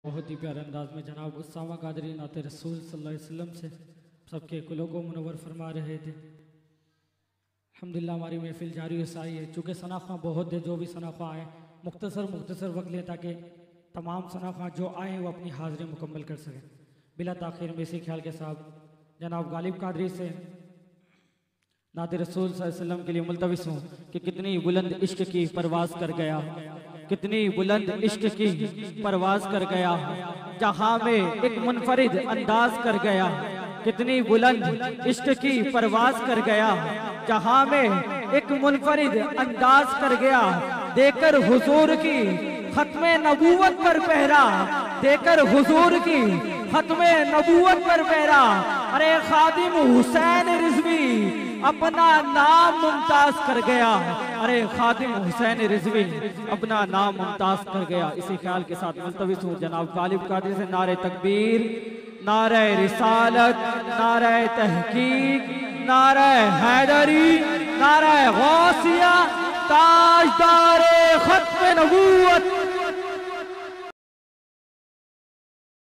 بہت ہی پیارے انداز میں جناب اسامہ قادری نعت رسول صلی اللہ علیہ وسلم سے سب کے قلوب کو منور فرما رہے تھے۔ الحمدللہ ہماری محفل جاری و ساری ہے، چونکہ ثناءخواں بہت ہے، جو بھی ثناءخواں آئیں مختصر وقت لیں تاکہ تمام ثناءخواں جو آئیں وہ اپنی حاضری مکمل کر سکیں۔ بلا تاخیر میں اسی خیال کے ساتھ جناب غالب قادری سے نعت رسول صلی اللہ علیہ وسلم کے لیے ملتمس ہوں کہ کتنی بلند عشق کی پرواز کر گیا، کتنی بلند عشق کی پرواز کر گیا، جہاں میں ایک منفرد انداز کر گیا، کتنی بلند عشق کی پرواز کر گیا، جہاں میں ایک منفرد انداز کر گیا، دے کر حضور کی ختم نبوت پر پہرا، دے کر حضور کی ختم نبوت پر پہرا، ارے خادم حسین رضوی اپنا نام ممتاز کر گیا، ارے خادم حسین رضوی اپنا نام ممتاز کر گیا۔ اسی خیال کے ساتھ ملتمس ہوں جناب غالب قادری سے نعرہ تکبیر، نعرہ رسالت، نعرہ تحقیق، نعرہ حیدری، نعرہ غوثیہ، تاجدار ختم